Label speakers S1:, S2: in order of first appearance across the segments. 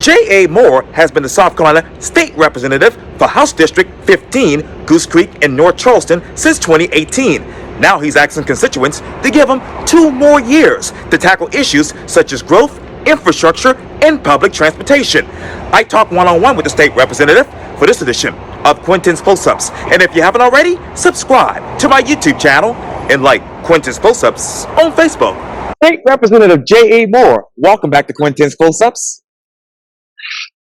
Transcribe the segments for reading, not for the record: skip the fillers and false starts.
S1: J.A. Moore has been the South Carolina State Representative for House District 15, Goose Creek in North Charleston since 2018. Now he's asking constituents to give him 2 more years to tackle issues such as growth, infrastructure, and public transportation. I talked one-on-one with the state representative for this edition of Quintin's Close-Ups. And if you haven't already, subscribe to my YouTube channel and like Quintin's Close-Ups on Facebook. State Representative J.A. Moore, welcome back to Quintin's Close-Ups.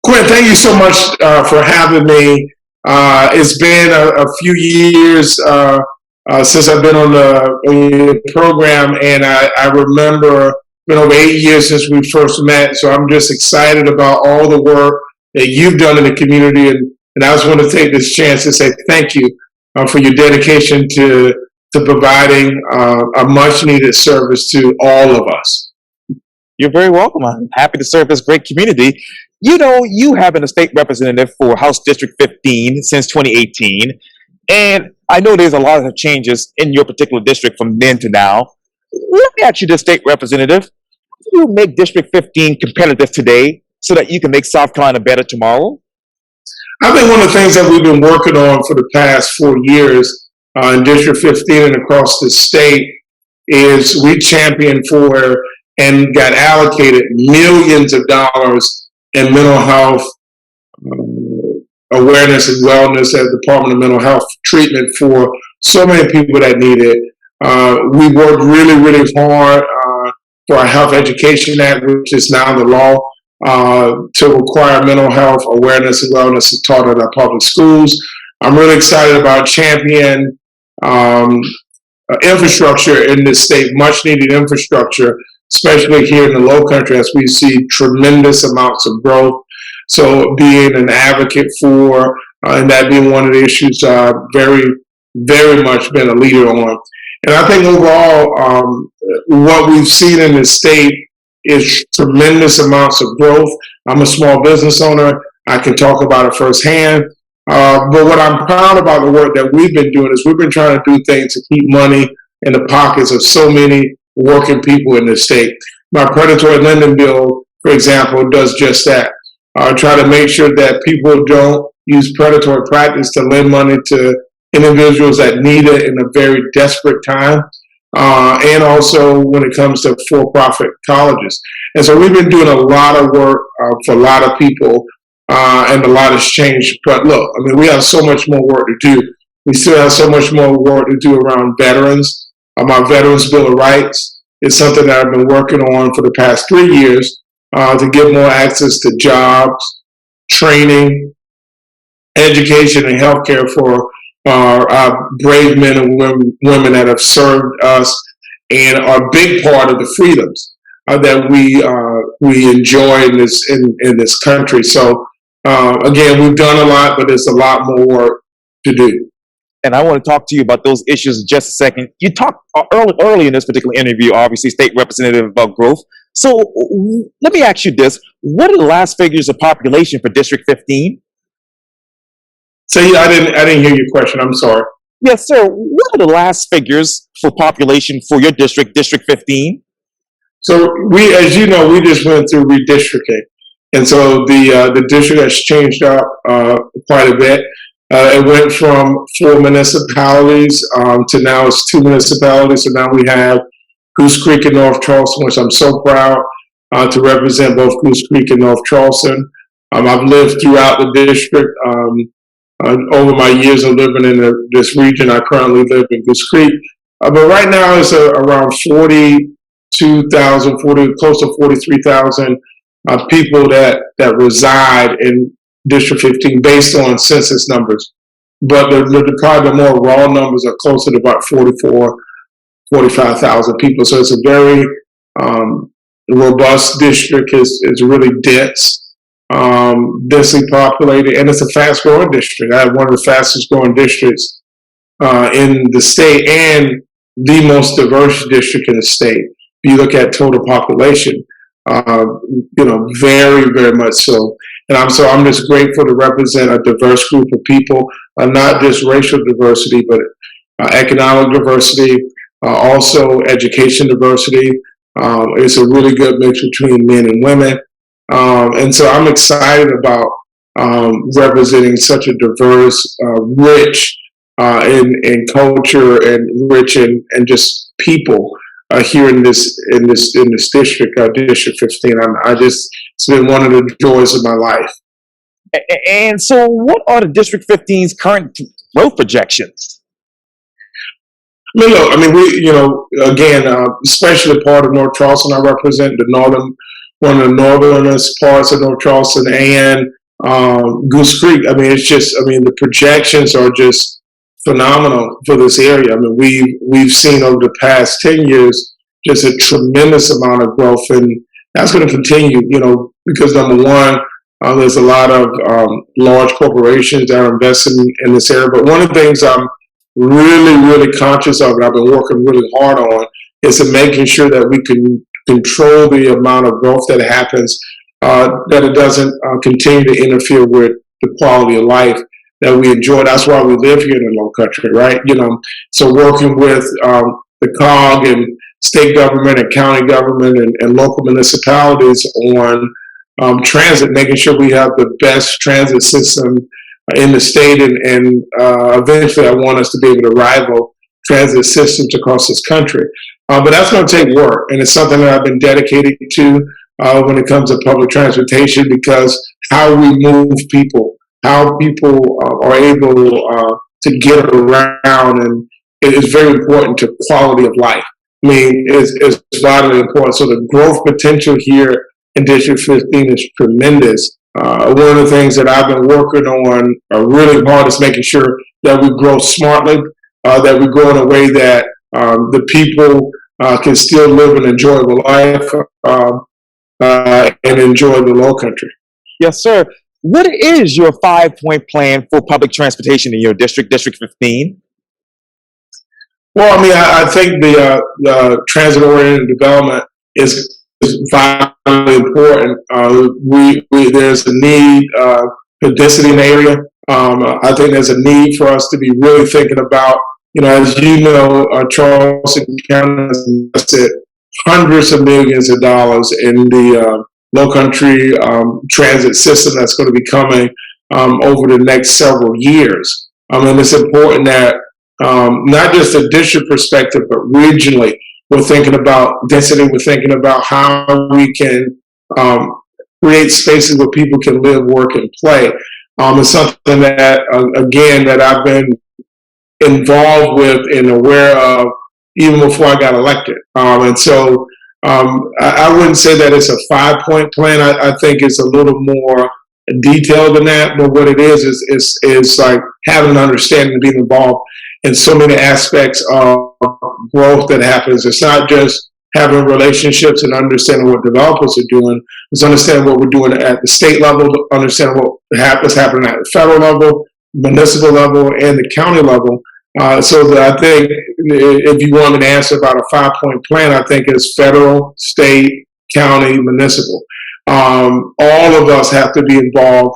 S2: Quinn, thank you so much for having me. It's been a few years since I've been on the program, and I remember it's been over 8 years since we first met, so I'm just excited about all the work that you've done in the community, and I just want to take this chance to say thank you for your dedication to providing a much-needed service to all of us.
S1: You're very welcome. I'm happy to serve this great community. You know, you have been a state representative for House District 15 since 2018, and I know there's a lot of changes in your particular district from then to now. Let me ask you this, state representative, how do you make District 15 competitive today so that you can make South Carolina better tomorrow?
S2: I think one of the things that we've been working on for the past 4 years in District 15 and across the state is we championed for and got allocated millions of dollars in mental health awareness and wellness at the Department of Mental Health treatment for so many people that need it. We worked really, really hard for our Health Education Act, which is now the law, to require mental health awareness and wellness taught at our public schools. I'm really excited about champion infrastructure in this state, much needed infrastructure, especially here in the Low Country, as we see tremendous amounts of growth. So being an advocate for, and that being one of the issues very, very much been a leader on. And I think overall, what we've seen in the state is tremendous amounts of growth. I'm a small business owner. I can talk about it firsthand. But what I'm proud about the work that we've been doing is we've been trying to do things to keep money in the pockets of so many working people in the state. My predatory lending bill, for example, does just that. Try to make sure that people don't use predatory practice to lend money to individuals that need it in a very desperate time. And also when it comes to for-profit colleges. And so we've been doing a lot of work for a lot of people, and a lot has changed. But look, I mean, we have so much more work to do. We still have so much more work to do around veterans. My Veterans Bill of Rights is something that I've been working on for the past 3 years to give more access to jobs, training, education, and healthcare for our brave men and women that have served us and are a big part of the freedoms that we enjoy in this country. So again, we've done a lot, but there's a lot more work to do.
S1: And I want to talk to you about those issues in just a second. You talked early in this particular interview, obviously, state representative, about growth. So let me ask you this. What are the last figures of population for District 15?
S2: So I didn't hear your question. I'm sorry.
S1: Yes, sir. What are the last figures for population for your district, District 15?
S2: So as you know, we just went through redistricting. And so the district has changed up quite a bit. It went from 4 municipalities to now it's 2 municipalities. So now we have Goose Creek and North Charleston, which I'm so proud to represent both Goose Creek and North Charleston. I've lived throughout the district. Over my years of living in this region, I currently live in Goose Creek. But right now it's around 42,000, close to 43,000 people that reside in District 15 based on census numbers. But probably the more raw numbers are closer to about 45,000 people. So it's a very robust district. It's really dense, densely populated, and it's a fast growing district. I have one of the fastest growing districts in the state and the most diverse district in the state. If you look at total population, very, very much so. And I'm just grateful to represent a diverse group of people, not just racial diversity, but economic diversity, also education diversity. It's a really good mix between men and women. And so I'm excited about representing such a diverse, rich in culture and rich in just people here in this district, District 15. It's been one of the joys of my life.
S1: And so, what are the District 15's current growth projections?
S2: Look, again, especially part of North Charleston, I represent one of the northernest parts of North Charleston and Goose Creek. The projections are just phenomenal for this area. We've seen over the past 10 years just a tremendous amount of growth, and that's going to continue. Because number one, there's a lot of large corporations that are investing in this area. But one of the things I'm really, really conscious of, and I've been working really hard on, is in making sure that we can control the amount of growth that happens, that it doesn't continue to interfere with the quality of life that we enjoy. That's why we live here in the Low Country, right? So working with the COG and state government and county government and local municipalities on transit, making sure we have the best transit system in the state, and eventually I want us to be able to rival transit systems across this country. But that's going to take work, and it's something that I've been dedicated to when it comes to public transportation, because how we move people, how people are able to get around, and it is very important to quality of life. It's vitally important. So the growth potential here in District 15 is tremendous. One of the things that I've been working on really hard is making sure that we grow smartly, that we grow in a way that the people can still live an enjoyable life and enjoy the Low Country.
S1: Yes, sir. What is your 5-point plan for public transportation in your district, District 15?
S2: Well, I think the transit-oriented development is vitally important. There's a need for density in the area. I think there's a need for us to be really thinking about, as you know, Charleston County has invested hundreds of millions of dollars in the Low Country transit system that's going to be coming over the next several years. It's important that not just a district perspective, but regionally, we're thinking about density. We're thinking about how we can create spaces where people can live, work, and play. It's something that, again, that I've been involved with and aware of even before I got elected. And so I wouldn't say that it's a 5-point plan. I think it's a little more detailed than that. But what it is like having an understanding and being involved in so many aspects of growth that happens. It's not just having relationships and understanding what developers are doing. It's understanding what we're doing at the state level, understanding what's happening at the federal level, municipal level, and the county level. So that I think if you want me to answer about a 5-point plan, I think it's federal, state, county, municipal. All of us have to be involved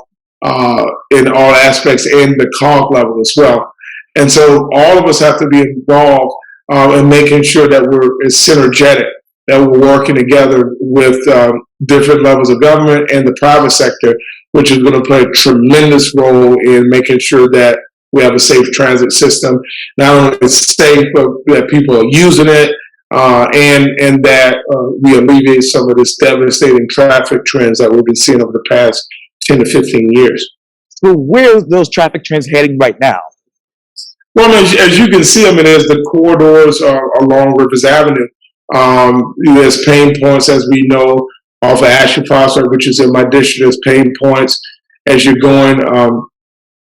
S2: in all aspects, and the COG level as well. And so all of us have to be involved in making sure that it's synergetic, that we're working together with different levels of government and the private sector, which is going to play a tremendous role in making sure that we have a safe transit system. Not only it's safe, but that people are using it, and that we alleviate some of this devastating traffic trends that we've been seeing over the past 10 to 15 years.
S1: So where are those traffic trends heading right now?
S2: Well, as you can see, there's the corridors along Rivers Avenue. There's pain points, as we know, off of Ashley Prospect, which is in my district. There's pain points as you're going off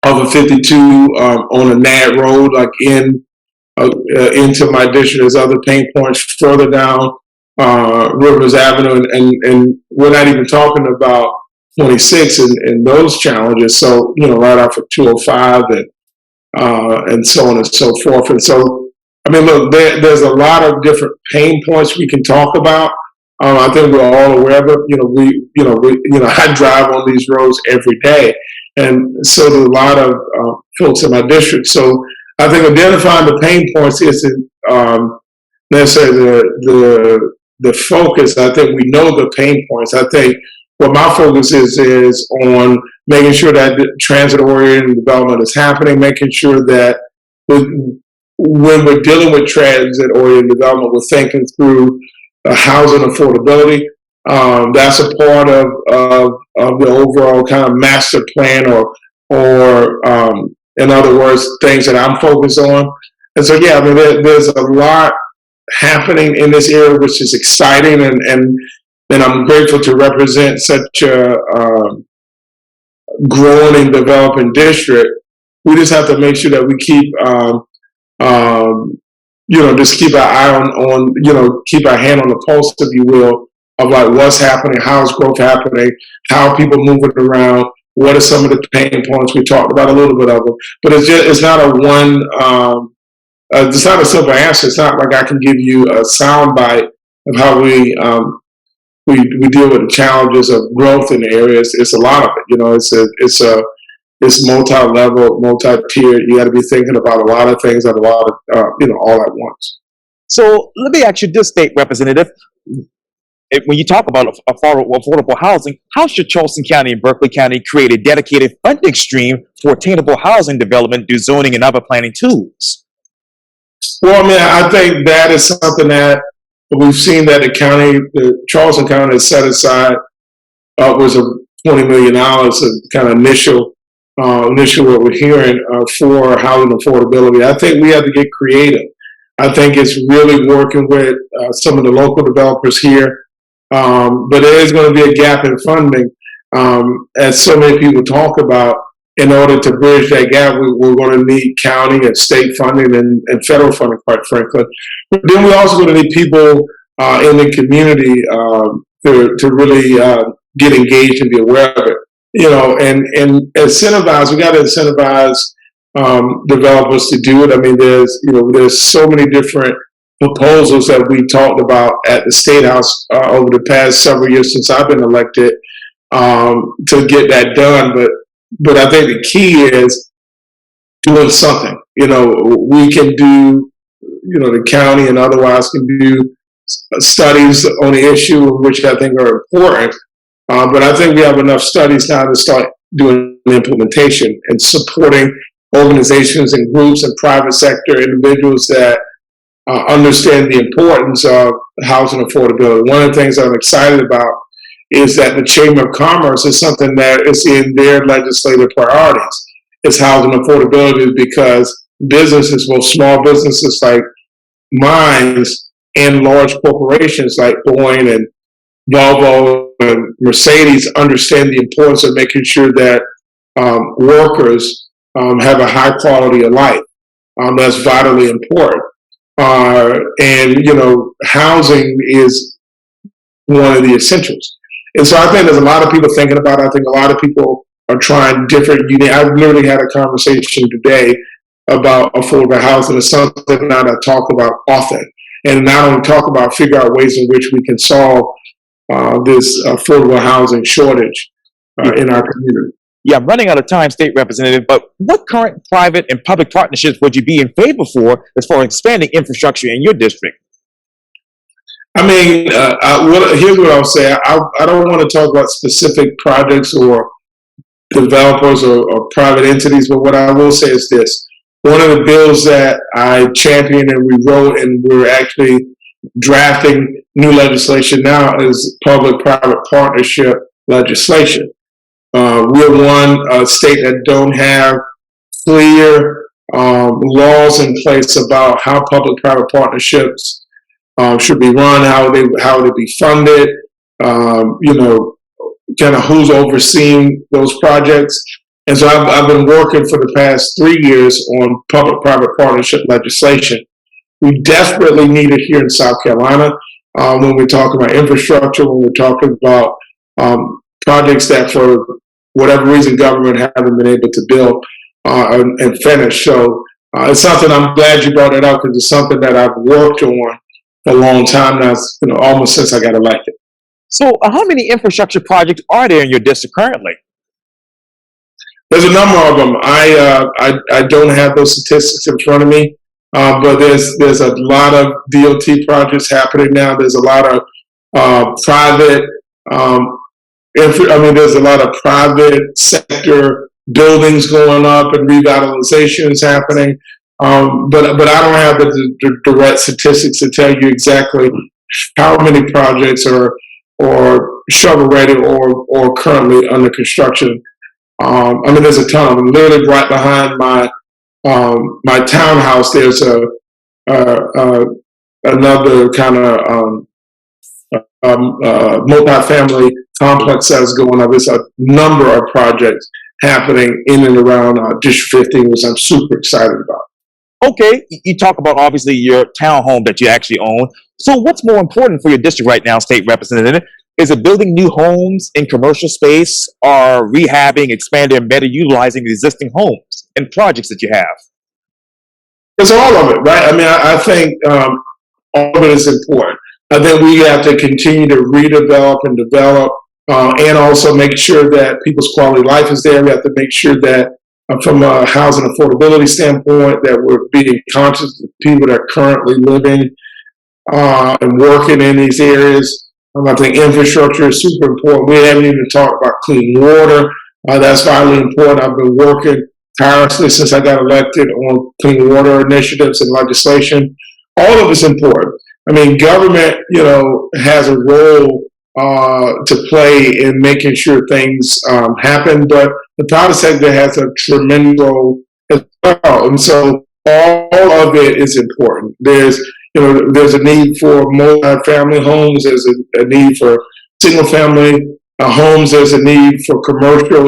S2: of 52 on a NAD road, like into my district. There's other pain points further down Rivers Avenue, and we're not even talking about 26 and those challenges. So, right off of 205 and so on and so forth. And so, look, there's a lot of different pain points we can talk about. I think we're all aware of it. I drive on these roads every day, and so do a lot of folks in my district. So I think identifying the pain points isn't necessarily the focus. I think we know the pain points. I think what my focus is on making sure that the transit-oriented development is happening, making sure that when we're dealing with transit-oriented development, we're thinking through housing affordability. That's a part of the overall kind of master plan, or in other words, things that I'm focused on. And so, yeah, I mean, there's a lot happening in this area, which is exciting, and I'm grateful to represent such a growing and developing district. We just have to make sure that we keep, just keep our eye on, keep our hand on the pulse, if you will, of like what's happening, how's growth happening, how are people moving around, what are some of the pain points. We talked about a little bit of them, but it's not a one. It's not a simple answer. It's not like I can give you a sound bite of how we deal with the challenges of growth in the area. It's a lot of it. It's multi-level, multi-tiered. You got to be thinking about a lot of things at a lot of all at once.
S1: So let me ask you this, State Representative. When you talk about affordable housing, how should Charleston County and Berkeley County create a dedicated funding stream for attainable housing development through zoning and other planning tools?
S2: Well, I mean, I think that is something that we've seen that the Charleston County has set aside upwards of $20 million of kind of initial what we're hearing for housing affordability. I think we have to get creative. I think it's really working with some of the local developers here. But there is going to be a gap in funding, as so many people talk about. In order to bridge that gap, we're going to need county and state funding and federal funding, quite frankly. But then we're also going to need people in the community to really get engaged and be aware of it. And incentivize. We got to incentivize developers to do it. I mean, there's so many different proposals that we talked about at the State House over the past several years since I've been elected to get that done. But I think the key is doing something. We can do, the county and otherwise can do studies on the issue, which I think are important. But I think we have enough studies now to start doing implementation and supporting organizations and groups and private sector individuals that understand the importance of housing affordability. One of the things I'm excited about is that the Chamber of Commerce is something that is in their legislative priorities. It's housing affordability because businesses, both small businesses like mine and large corporations like Boeing and Volvo and Mercedes understand the importance of making sure that workers have a high quality of life. That's vitally important. And housing is one of the essentials. And so I think there's a lot of people thinking about it. I think a lot of people are trying different. I literally had a conversation today about affordable housing. It's something that I talk about often, and not only talk about, figure out ways in which we can solve this affordable housing shortage in our community.
S1: Yeah, I'm running out of time, State Representative, but what current private and public partnerships would you be in favor for as far as expanding infrastructure in your district?
S2: I mean, here's what I'll say. I don't want to talk about specific projects or developers or private entities, but what I will say is this. One of the bills that I championed and we wrote and we're actually drafting new legislation now is public-private partnership legislation. We're one state that don't have clear laws in place about how public-private partnerships should be run, how they be funded, kind of who's overseeing those projects. And so I've been working for the past 3 years on public-private partnership legislation. We desperately need it here in South Carolina when we're talking about infrastructure, when we're talking about projects that for whatever reason government haven't been able to build and finish. So it's something I'm glad you brought it up because it's something that I've worked on for a long time now, almost since I got elected.
S1: So how many infrastructure projects are there in your district currently?
S2: There's a number of them. I don't have those statistics in front of me, but there's a lot of DOT projects happening now. There's a lot of private I mean, there's a lot of private sector buildings going up and revitalizations happening. But I don't have the direct statistics to tell you exactly how many projects are or shovel ready or currently under construction. I mean, there's a ton of them. Literally right behind my townhouse, there's uh, another kind of multifamily complex that's going up. There's a number of projects happening in and around District 15, which I'm super excited about.
S1: Okay, you talk about obviously your townhome that you actually own. So, what's more important for your district right now, State Representative? Is it building new homes in commercial space, or rehabbing, expanding, and better utilizing the existing homes and projects that you have?
S2: It's all of it, right? I mean, I think all of it is important. I think we have to continue to redevelop and develop, and also make sure that people's quality of life is there. We have to make sure that, from a housing affordability standpoint, that we're being conscious of the people that are currently living and working in these areas. I think infrastructure is super important. We haven't even talked about clean water. That's vitally important. I've been working tirelessly since I got elected on clean water initiatives and legislation. All of it's important. I mean, government, has a role to play in making sure things happen, but the private sector has a tremendous role as well. And so all of it is important. There's a need for multi-family homes. There's a need for single-family homes. There's a need for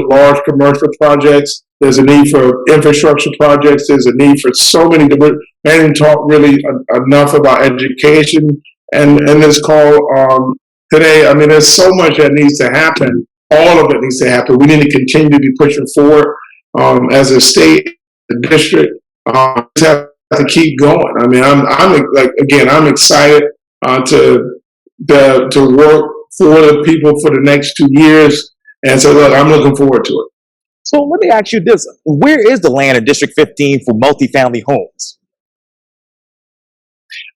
S2: large commercial projects. There's a need for infrastructure projects. There's a need for so many different. I didn't talk really enough about education and this call today. I mean, there's so much that needs to happen. All of it needs to happen. We need to continue to be pushing forward as a state, a district. Just have to keep going. I mean, I'm excited to work for the people for the next 2 years, and so look, I'm looking forward to it.
S1: So, let me ask you this: where is the land in District 15 for multifamily homes?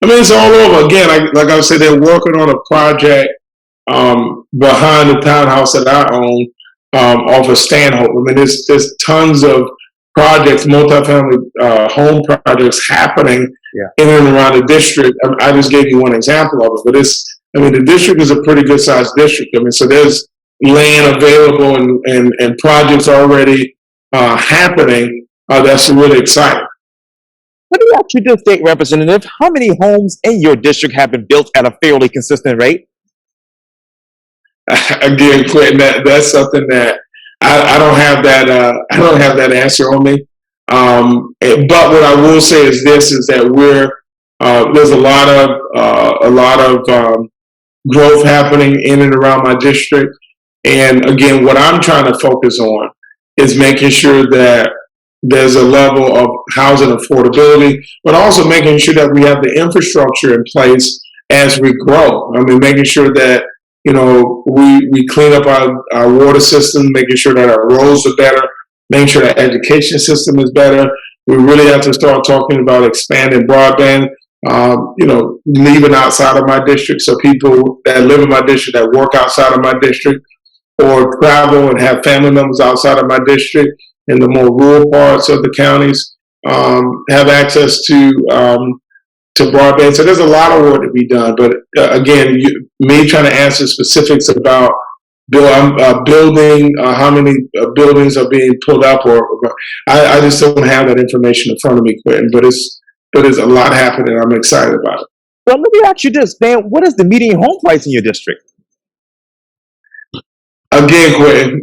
S2: I mean, it's all over. Again, like I said, they're working on a project behind the townhouse that I own off of Stanhope. I mean, there's tons of projects, multifamily home projects happening in and around the district. I just gave you one example of it, but the district is a pretty good sized district. I mean, so there's land available and projects already happening. That's really exciting.
S1: Let me ask you this, State Representative: how many homes in your district have been built at a fairly consistent rate?
S2: Again, Quintin, that's something that I don't have that. I don't have that answer on me. But what I will say is this: is that there's a lot of growth happening in and around my district. And again, what I'm trying to focus on is making sure that there's a level of housing affordability, but also making sure that we have the infrastructure in place as we grow. I mean, making sure that we clean up our water system, making sure that our roads are better, making sure that education system is better. We really have to start talking about expanding broadband, leaving outside of my district, so people that live in my district, that work outside of my district, or travel and have family members outside of my district in the more rural parts of the counties, have access to broadband. So there's a lot of work to be done. But again, me trying to answer specifics about building, how many buildings are being pulled up, or I just don't have that information in front of me, Quintin. But there's a lot happening. I'm excited about it.
S1: Well, let me ask you this, man: what is the median home price in your district?
S2: Again, Quintin,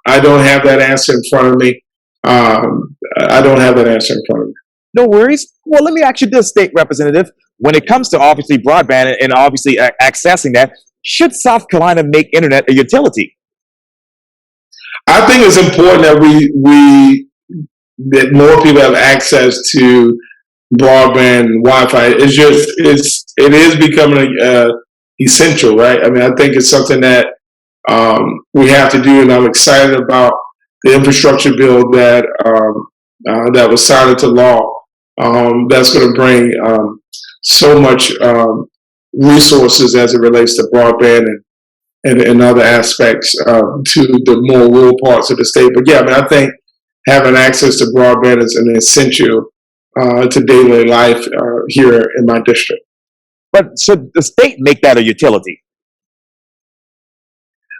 S2: I don't have that answer in front of me. I don't have that answer in front of me.
S1: No worries. Well, let me ask you this, State Representative: when it comes to obviously broadband and obviously accessing that, should South Carolina make internet a utility?
S2: I think it's important that more people have access to broadband and Wi-Fi. It is becoming essential, right? I mean, I think it's something that we have to do, and I'm excited about the infrastructure bill that was signed into law. That's going to bring so much resources as it relates to broadband and other aspects to the more rural parts of the state. But yeah, I mean, I think having access to broadband is an essential to daily life here in my district.
S1: But should the state make that a utility?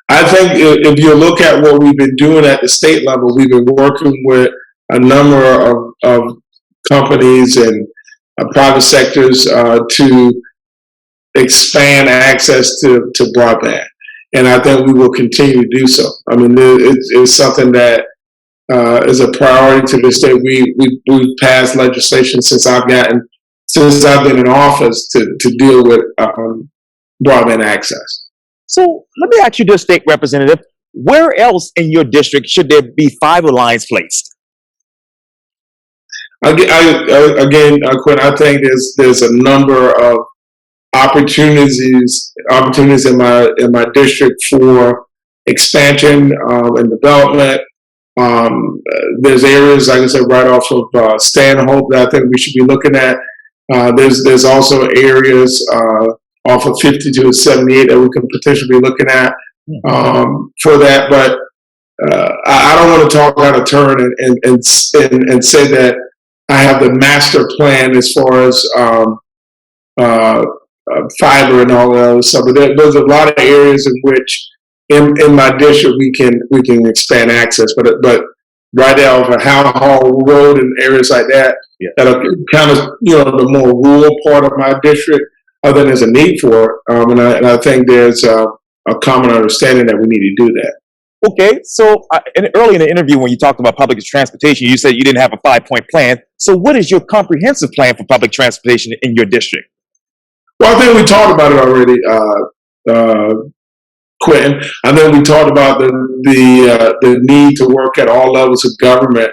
S2: I think if you look at what we've been doing at the state level, we've been working with a number of companies and private sectors to expand access to broadband. And I think we will continue to do so. I mean, it's something that is a priority to the state. We've passed legislation since I've been in office to deal with broadband access.
S1: So let me ask you this, state representative, where else in your district should there be fiber lines placed?
S2: Quinn, I think there's a number of opportunities in my district for expansion and development. There's areas, like I said, right off of Stanhope that I think we should be looking at. There's also areas off of 52 and 78 that we can potentially be looking at for that. But I don't want to talk out of turn and say that I have the master plan as far as fiber and all that other stuff. But there's a lot of areas in which in my district we can expand access. But right now over Howell Hall Road and areas like that, that are kind of the more rural part of my district, then there's a need for it. And I think there's a common understanding that we need to do that.
S1: Okay, so early in the interview when you talked about public transportation, you said you didn't have a 5-point plan. So what is your comprehensive plan for public transportation in your district?
S2: Well, I think we talked about it already, Quintin. I think we talked about the need to work at all levels of government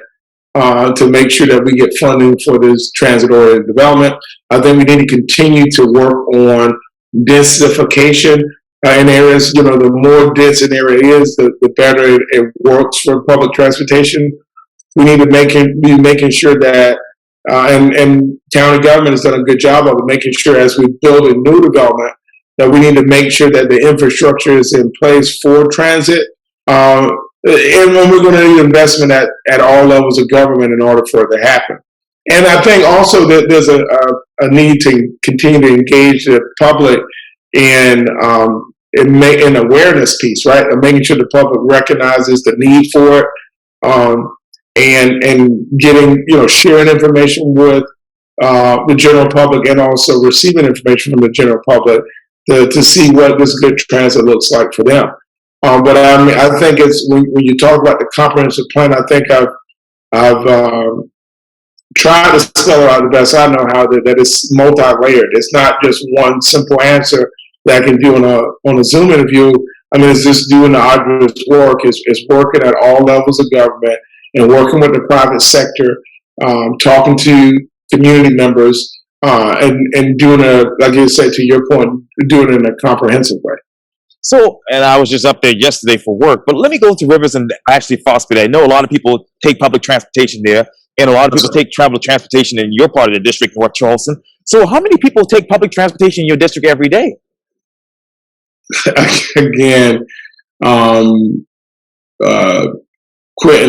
S2: to make sure that we get funding for this transit-oriented development. I think we need to continue to work on densification in areas. The more dense an area is, the better it works for public transportation. We need to be making sure that, and county government has done a good job of it, making sure as we build a new development that we need to make sure that the infrastructure is in place for transit. And when we're going to need investment at all levels of government in order for it to happen. And I think also that there's a need to continue to engage the public in an awareness piece, right? And making sure the public recognizes the need for it, and getting sharing information with the general public, and also receiving information from the general public to see what this good transit looks like for them. But I mean, I think it's when you talk about the comprehensive plan, I think I've tried to spell it out the best I know how that it's multi-layered. It's not just one simple answer that I can do on a Zoom interview. I mean, it's just doing the arduous work. It's working at all levels of government and working with the private sector, talking to community members, and doing like you said, to your point, doing it in a comprehensive way.
S1: So, and I was just up there yesterday for work, but let me go to Rivers and actually Foster. I know a lot of people take public transportation there, and a lot of people take travel transportation in your part of the district, North Charleston. So how many people take public transportation in your district every day?
S2: Again, Quintin,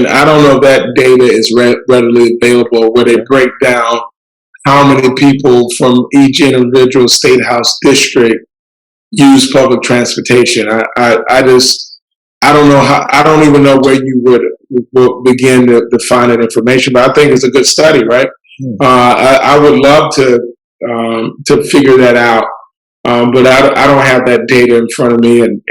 S2: I don't know if that data is readily available where they break down how many people from each individual state house district use public transportation. I don't know how. I don't even know where you would begin to find that information. But I think it's a good study, right? I would love to figure that out, but I don't have that data in front of me, and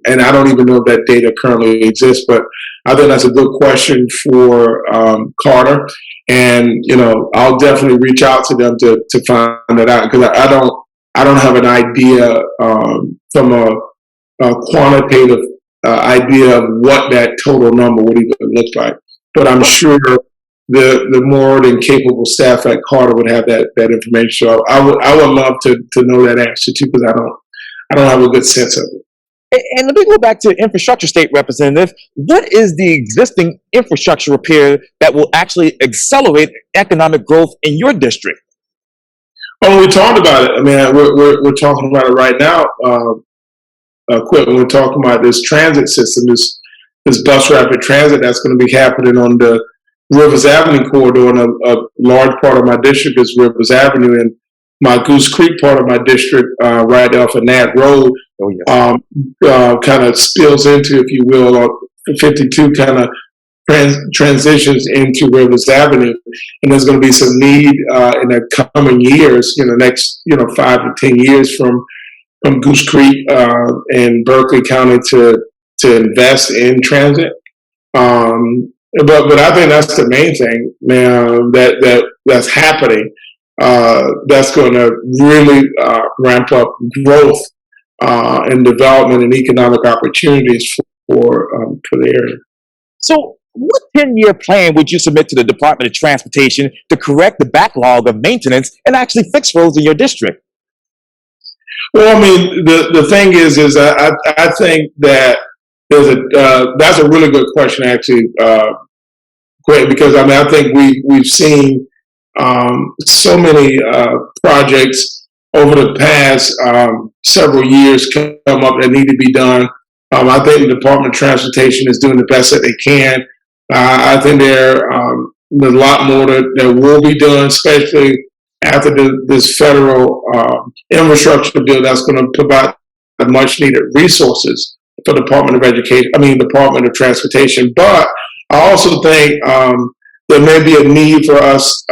S2: I don't even know if that data currently exists. But I think that's a good question for Carter, and I'll definitely reach out to them to find that out, because I don't have an idea from a quantitative idea of what that total number would even look like. But I'm sure the more than capable staff at Carter would have that information. So I would love to know that answer too, because I don't have a good sense of it.
S1: And let me go back to infrastructure, state representative. What is the existing infrastructure repair that will actually accelerate economic growth in your district?
S2: Oh, we talked about it. I mean, we're talking about it right now. Quintin, we're talking about this transit system, this bus rapid transit that's going to be happening on the Rivers Avenue corridor, and a large part of my district is Rivers Avenue, and my Goose Creek part of my district, right off of Nat Road, kind of spills into, if you will, 52 kind of transitions into Rivers Avenue, and there's going to be some need in the coming years, next 5 to 10 years from Goose Creek and Berkeley County to invest in transit. But I think that's the main thing now that's happening. That's going to really ramp up growth and development and economic opportunities for the area.
S1: So, what 10-year plan would you submit to the Department of Transportation to correct the backlog of maintenance and actually fix roads in your district?
S2: Well, I mean, the thing is I think that that's a really good question, actually, Quintin, because I mean, I think we've seen so many projects over the past several years come up that need to be done. I think the Department of Transportation is doing the best that they can. I think there's a lot more that will be done, especially after this federal infrastructure bill that's going to provide much needed resources for the Department of Transportation. But I also think there may be a need for us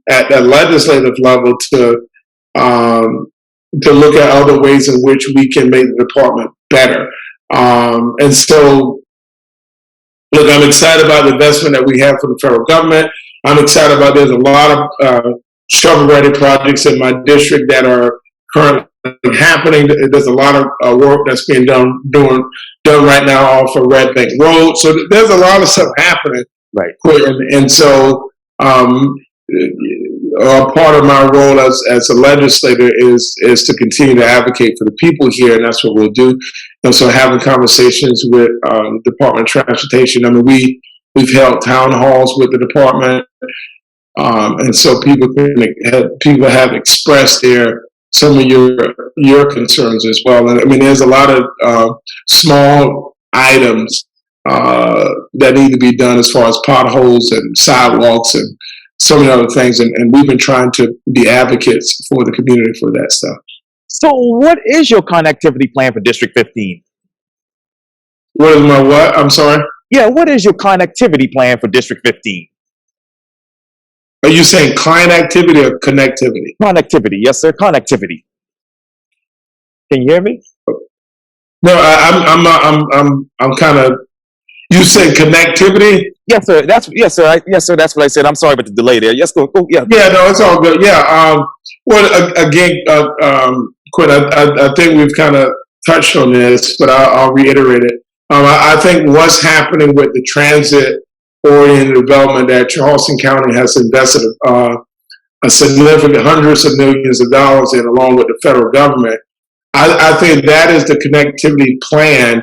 S2: at the legislative level to look at other ways in which we can make the department better. And so, look, I'm excited about the investment that we have from the federal government. I'm excited about there's a lot of shovel-ready projects in my district that are currently happening. There's a lot of work that's being done right now off of Red Bank Road. So there's a lot of stuff happening.
S1: Right.
S2: And so part of my role as a legislator is to continue to advocate for the people here, and that's what we'll do. And so having conversations with Department of Transportation. I mean, we've held town halls with the department, and so people have expressed some of your concerns as well. And I mean, there's a lot of small items that need to be done as far as potholes and sidewalks and so many other things, and we've been trying to be advocates for the community for that stuff.
S1: So, what is your connectivity plan for District 15?
S2: What is my what? I'm sorry?
S1: Yeah, what is your connectivity plan for District 15?
S2: Are you saying client activity or connectivity?
S1: Connectivity, yes, sir, connectivity. Can you hear me?
S2: No, I'm kind of. You said connectivity?
S1: Yes, sir. That's what I said. I'm sorry about the delay there. Yes, go. Yeah.
S2: Yeah, no, it's all good. Yeah. Well, again, Quinn, I think we've kind of touched on this, but I'll reiterate it. I think what's happening with the transit-oriented development that Charleston County has invested a significant hundreds of millions of dollars in, along with the federal government. I think that is the connectivity plan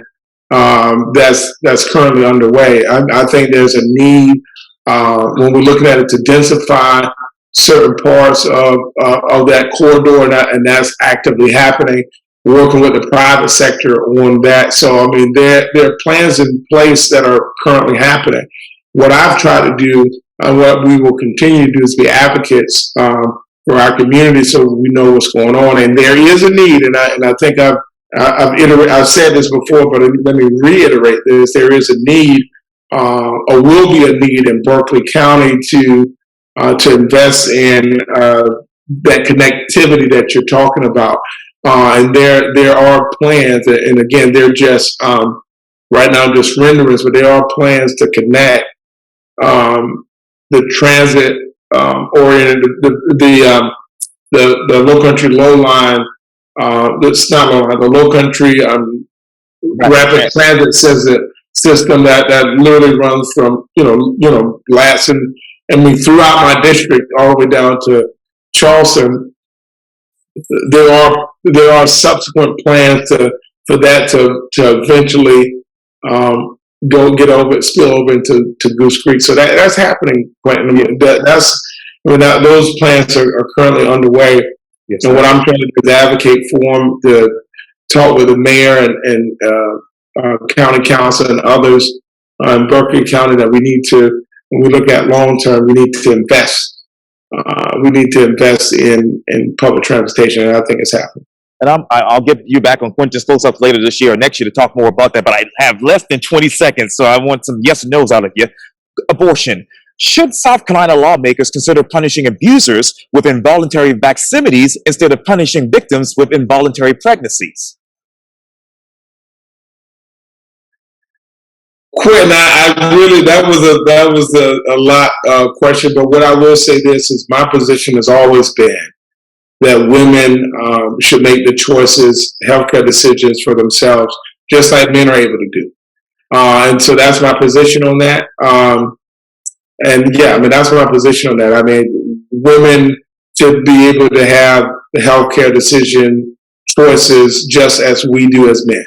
S2: that's currently underway. I think there's a need when we're looking at it to densify certain parts of that corridor, and that's actively happening. Working with the private sector on that. So I mean, there are plans in place that are currently happening. What I've tried to do, and what we will continue to do, is be advocates for our community, so we know what's going on. And there is a need, and I think I've said this before, but let me reiterate this. There is a need, or will be a need in Berkeley County to invest in that connectivity that you're talking about. And there are plans, and again, they're just right now just renderings, but there are plans to connect the transit oriented the low country low line. It's not low line, the low country rapid transit system that literally runs from Latson, and we throughout my district all the way down to Charleston. There are subsequent plans for that to eventually spill over into Goose Creek. So that's happening, Quintin. Those plans are currently underway. Yes, and what I'm trying to do is advocate for them talked with the mayor and county council and others in Berkeley County that we need to, when we look at long term, we need to invest. We need to invest in public transportation, and I think it's happening.
S1: And I'll get you back on Quintin's close-ups later this year or next year to talk more about that, but I have less than 20 seconds, so I want some yes or no's out of you. Abortion. Should South Carolina lawmakers consider punishing abusers with involuntary vaccinities instead of punishing victims with involuntary pregnancies?
S2: Quinn, I really, that was a lot question, but what I will say this is my position has always been that women should make the choices, healthcare decisions for themselves, just like men are able to do. And so that's my position on that. And yeah, I mean, that's my position on that. I mean, women should be able to have the healthcare decision choices just as we do as men.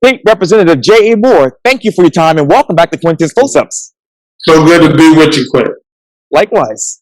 S1: State Representative J.A. Moore, thank you for your time and welcome back to Quintin's Close-Ups.
S2: So good to be with you, Quinn.
S1: Likewise.